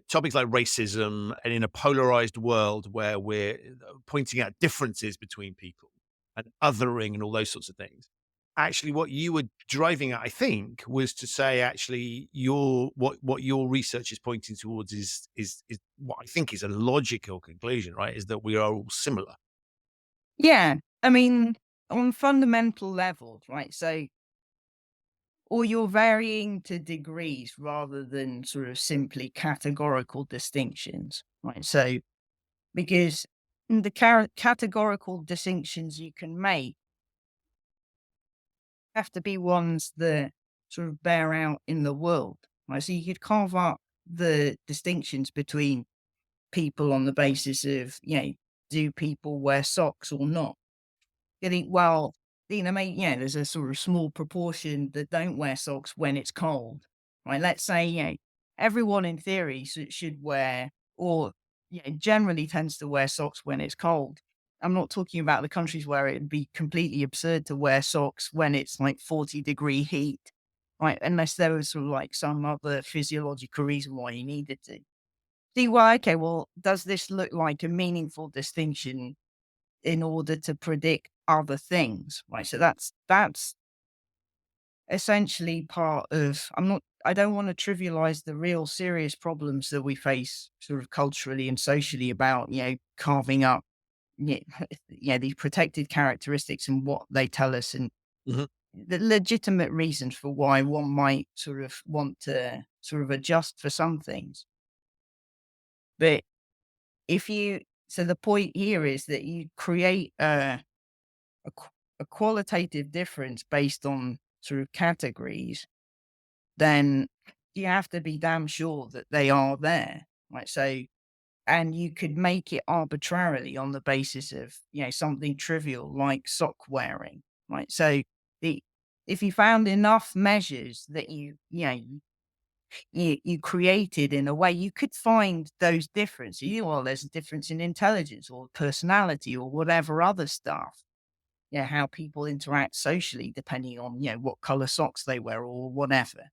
topics like racism, and in a polarized world where we're pointing out differences between people and othering and all those sorts of things. Actually, what you were driving at, I think, was to say, actually, what your research is pointing towards is what I think is a logical conclusion, right? Is that we are all similar. Yeah. I mean, on fundamental levels, right? So, or you're varying to degrees rather than sort of simply categorical distinctions, right? So, because the categorical distinctions you can make have to be ones that sort of bear out in the world, right? So you could carve up the distinctions between people on the basis of, do people wear socks or not? You think, well, maybe, there's a sort of small proportion that don't wear socks when it's cold, right? Let's say, everyone in theory should wear, or, generally tends to wear socks when it's cold. I'm not talking about the countries where it'd be completely absurd to wear socks when it's like 40-degree heat, right? Unless there was sort of like some other physiological reason why you needed to. See, well, okay, well, does this look like a meaningful distinction in order to predict other things, right? So that's essentially part of. I don't want to trivialize the real serious problems that we face sort of culturally and socially about, carving up, yeah, these protected characteristics and what they tell us, and Mhm. the legitimate reasons for why one might sort of want to sort of adjust for some things. But if you, so the point here is that you create a, qu- a qualitative difference based on sort of categories, then you have to be damn sure that they are there, right? So, and you could make it arbitrarily on the basis of, something trivial like sock wearing, right? So, the if you found enough measures that you created in a way, you could find those differences. Well, there's a difference in intelligence or personality or whatever other stuff. Yeah, how people interact socially depending on, what color socks they wear or whatever.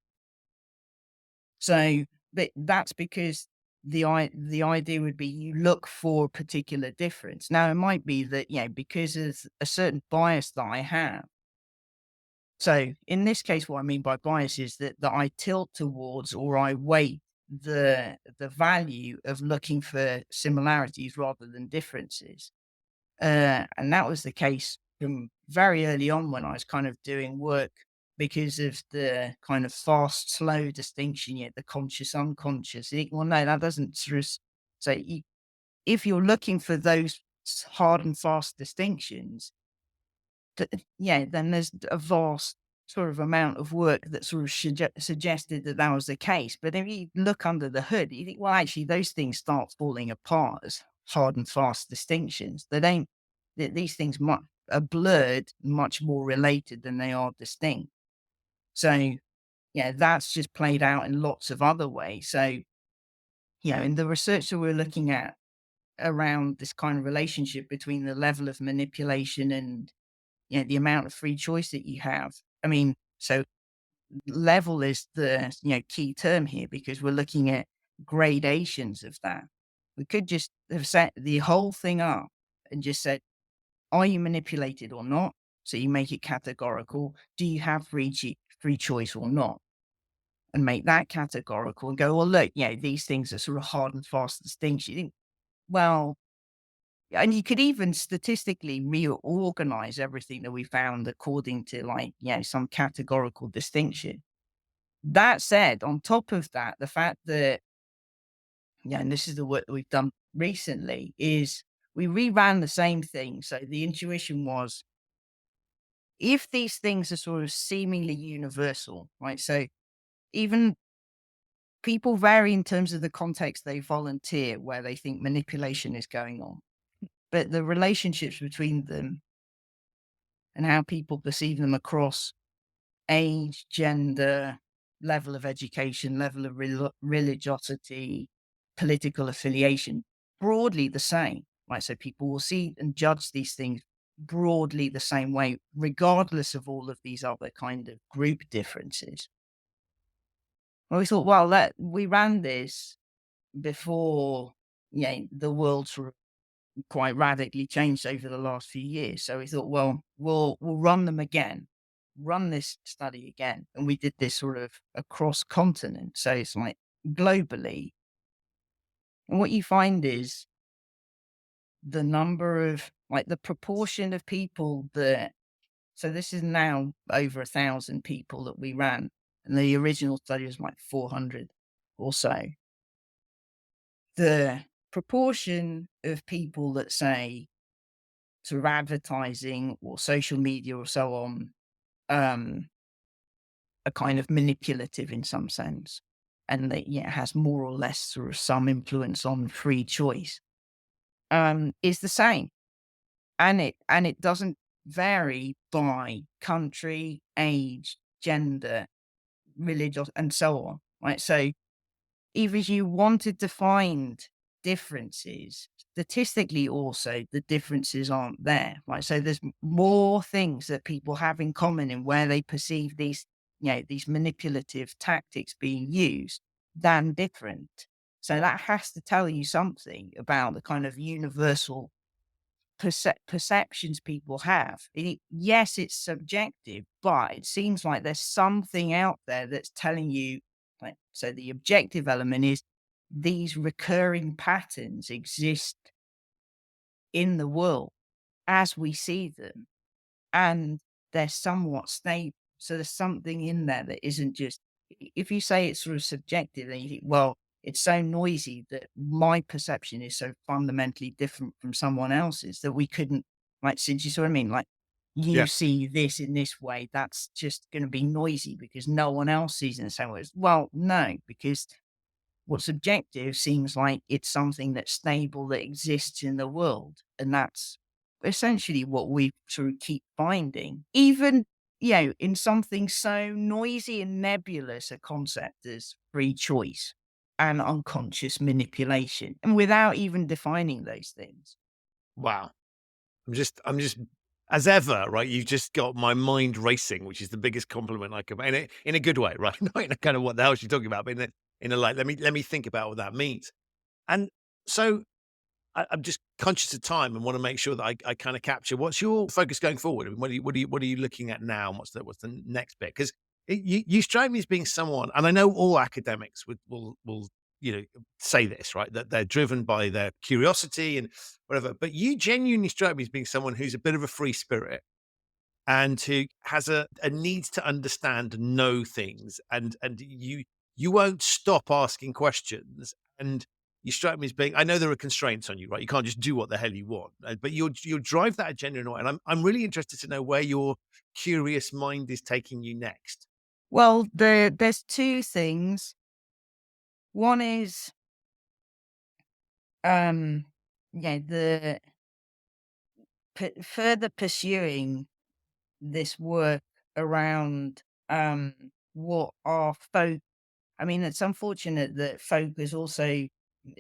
So, but that's because the idea would be you look for a particular difference. Now, it might be that, because of a certain bias that I have. So in this case, what I mean by bias is that I tilt towards, or I weight the value of looking for similarities rather than differences. And that was the case from very early on when I was kind of doing work because of the kind of fast, slow distinction, the conscious, unconscious. Well, no, that doesn't sort of say, if you're looking for those hard and fast distinctions, then there's a vast sort of amount of work that sort of suggested that that was the case. But if you look under the hood, you think, well, actually, those things start falling apart as hard and fast distinctions. They don't. These things are blurred, much more related than they are distinct. So, that's just played out in lots of other ways. So, in the research that we're looking at around this kind of relationship between the level of manipulation and the amount of free choice that you have. I mean, so level is the, key term here because we're looking at gradations of that. We could just have set the whole thing up and just said, are you manipulated or not? So you make it categorical. Do you have free choice or not? And make that categorical and go, well, look, these things are sort of hard and fast distinctions. Well, and you could even statistically reorganize everything that we found according to some categorical distinction. That said, on top of that, the fact that, and this is the work that we've done recently, is we reran the same thing. So the intuition was, if these things are sort of seemingly universal, right? So even people vary in terms of the context they volunteer, where they think manipulation is going on. But the relationships between them and how people perceive them across age, gender, level of education, level of religiosity, political affiliation, broadly the same, right? So people will see and judge these things broadly the same way, regardless of all of these other kind of group differences. Well, we thought, well, we ran this before, the world sort of quite radically changed over the last few years. So we thought, well, we'll run them again, run this study again. And we did this sort of across continent. So it's like globally. And what you find is the number of the proportion of people that, so this is now over 1,000 people that we ran. And the original study was like 400 or so. The proportion of people that say, sort of advertising or social media or so on, are kind of manipulative in some sense. And that, has more or less sort of some influence on free choice. is the same, and it doesn't vary by country, age, gender, religion, and so on. Right. So even if you wanted to find differences, statistically also the differences aren't there. Right. So there's more things that people have in common in where they perceive these manipulative tactics being used than different. So that has to tell you something about the kind of universal perceptions people have. Yes, it's subjective, but it seems like there's something out there that's telling you. Like, so the objective element is these recurring patterns exist in the world as we see them, and they're somewhat stable. So there's something in there that isn't just. If you say it's sort of subjective, then you think, well, it's so noisy that my perception is so fundamentally different from someone else's that we couldn't, like, since you see what I mean? Like, you Yeah. see this in this way, that's just going to be noisy because no one else sees it in the same way. Well, no, because what's objective seems like it's something that's stable that exists in the world. And that's essentially what we sort of keep finding. Even, in something so noisy and nebulous a concept as free choice and unconscious manipulation, and without even defining those things. Wow. I'm just as ever, right? You've just got my mind racing, which is the biggest compliment I can, in a good way, right? Not in a kind of what the hell she's talking about, but in a like, let me think about what that means. And so I'm just conscious of time and want to make sure that I kind of capture what's your focus going forward. I mean, what are you looking at now? And what's the next bit? Because you strike me as being someone, and I know all academics will say this, right? That they're driven by their curiosity and whatever. But you genuinely strike me as being someone who's a bit of a free spirit and who has a need to understand and know things, and you won't stop asking questions, and you strike me as being. I know there are constraints on you, right? You can't just do what the hell you want, but you'll drive that agenda in a way, and I'm really interested to know where your curious mind is taking you next. Well, there's two things. One is, um, the further pursuing this work around what are folk. I mean, it's unfortunate that folk is also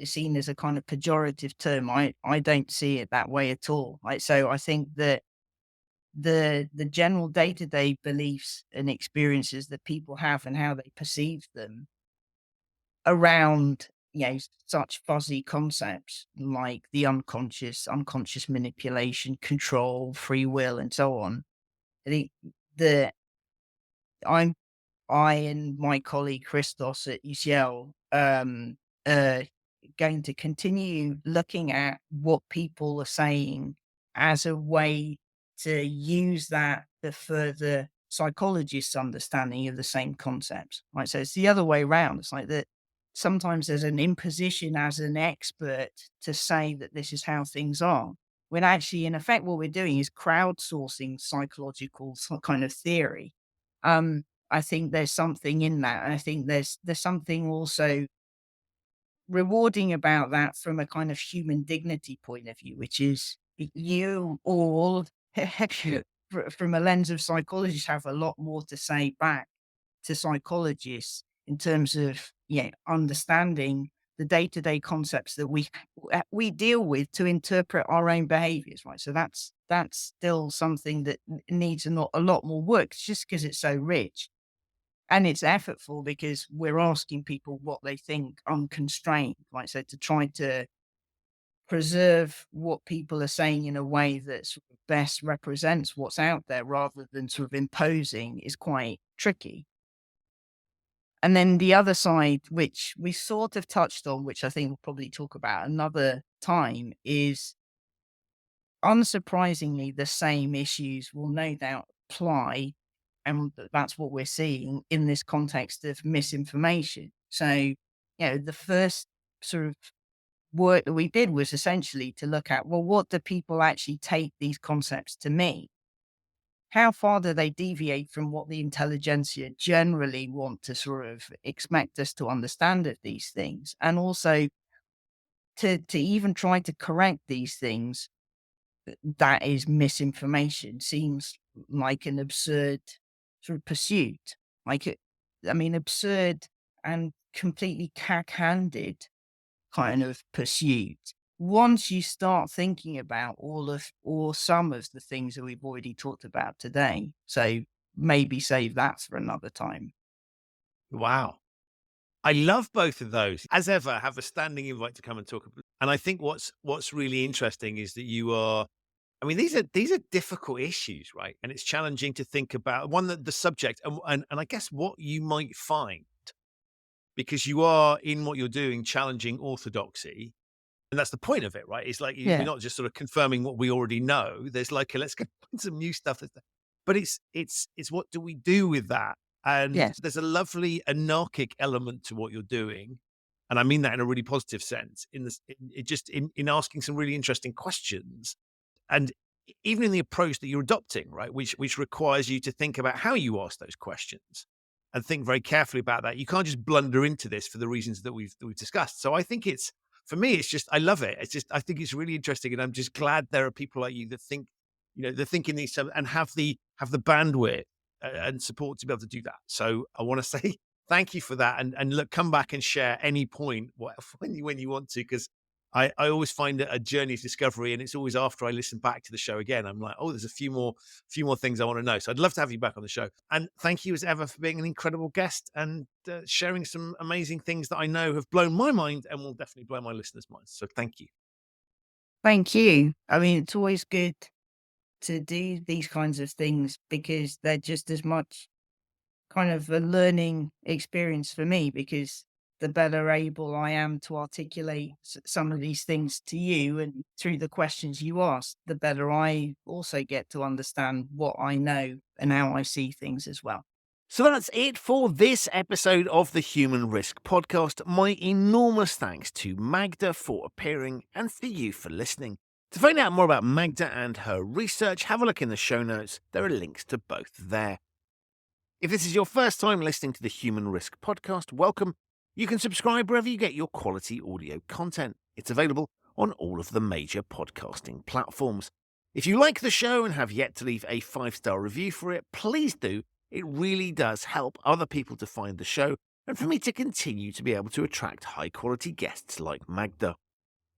seen as a kind of pejorative term. I don't see it that way at all. Like, so I think that the general day-to-day beliefs and experiences that people have and how they perceive them around such fuzzy concepts like the unconscious manipulation, control, free will, and so on. I think that I'm I and my colleague Christos at UCL uh, going to continue looking at what people are saying as a way to use that to further psychologists' understanding of the same concepts. Right. So it's the other way around. It's like that sometimes there's an imposition as an expert to say that this is how things are. When actually, in effect, what we're doing is crowdsourcing psychological kind of theory. I think there's something in that, and I think there's something also rewarding about that from a kind of human dignity point of view, which is you all, from a lens of psychologists, have a lot more to say back to psychologists in terms of understanding the day-to-day concepts that we deal with to interpret our own behaviors, right? So that's still something that needs a lot more work, just because it's so rich. And it's effortful because we're asking people what they think unconstrained, right? So to try to preserve what people are saying in a way that sort of best represents what's out there rather than sort of imposing is quite tricky. And then the other side, which we sort of touched on, which I think we'll probably talk about another time, is unsurprisingly the same issues will no doubt apply. And that's what we're seeing in this context of misinformation. So, the first sort of work that we did was essentially to look at, well, what do people actually take these concepts to mean? How far do they deviate from what the intelligentsia generally want to sort of expect us to understand of these things? And also, to even try to correct these things that is misinformation seems like an absurd sort of pursuit. Like absurd and completely cack-handed kind of pursuit. Once you start thinking about or some of the things that we've already talked about today, so maybe save that for another time. Wow. I love both of those. As ever, have a standing invite to come and talk. And I think what's really interesting is that you are. I mean, these are difficult issues, right? And it's challenging to think about one that the subject and I guess what you might find because you are in what you're doing challenging orthodoxy. And that's the point of it, right? It's like we're Yeah. not just sort of confirming what we already know. There's like let's go find some new stuff. But it's what do we do with that? And Yes. there's a lovely anarchic element to what you're doing, and I mean that in a really positive sense. In asking some really interesting questions, and even in the approach that you're adopting, right, which requires you to think about how you ask those questions and think very carefully about that. You can't just blunder into this for the reasons that we've discussed. So I think it's for me, it's just I love it. It's just I think it's really interesting, and I'm just glad there are people like you that think, they're thinking these and have the bandwidth and support to be able to do that. So I want to say thank you for that, and look, come back and share any point when you want to, because I always find it a journey of discovery, and it's always after I listen back to the show again, I'm like, oh, there's a few more things I want to know. So I'd love to have you back on the show. And thank you as ever for being an incredible guest and sharing some amazing things that I know have blown my mind and will definitely blow my listeners' minds. So thank you. Thank you. I mean, it's always good to do these kinds of things because they're just as much kind of a learning experience for me, because the better able I am to articulate some of these things to you and through the questions you ask, the better I also get to understand what I know and how I see things as well. So that's it for this episode of the Human Risk Podcast. My enormous thanks to Magda for appearing and for you for listening. To find out more about Magda and her research, have a look in the show notes. There are links to both there. If this is your first time listening to the Human Risk Podcast, welcome. You can subscribe wherever you get your quality audio content. It's available on all of the major podcasting platforms. If you like the show and have yet to leave a 5-star review for it, please do. It really does help other people to find the show and for me to continue to be able to attract high-quality guests like Magda.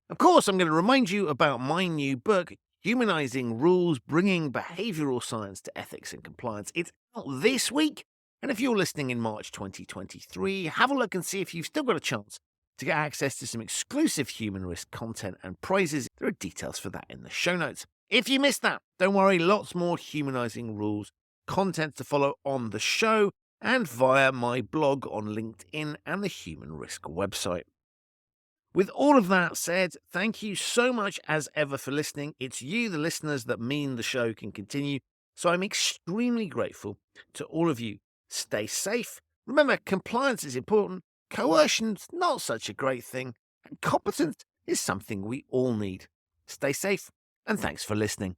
Of course, I'm going to remind you about my new book, Humanizing Rules, Bringing Behavioral Science to Ethics and Compliance. It's out this week, and if you're listening in March 2023, have a look and see if you've still got a chance to get access to some exclusive human risk content and prizes. There are details for that in the show notes. If you missed that, don't worry, lots more Humanizing Rules content to follow on the show and via my blog on LinkedIn and the Human Risk website. With all of that said, thank you so much as ever for listening. It's you, the listeners, that mean the show can continue. So I'm extremely grateful to all of you. Stay safe. Remember, compliance is important. Coercion's not such a great thing. And competence is something we all need. Stay safe, and thanks for listening.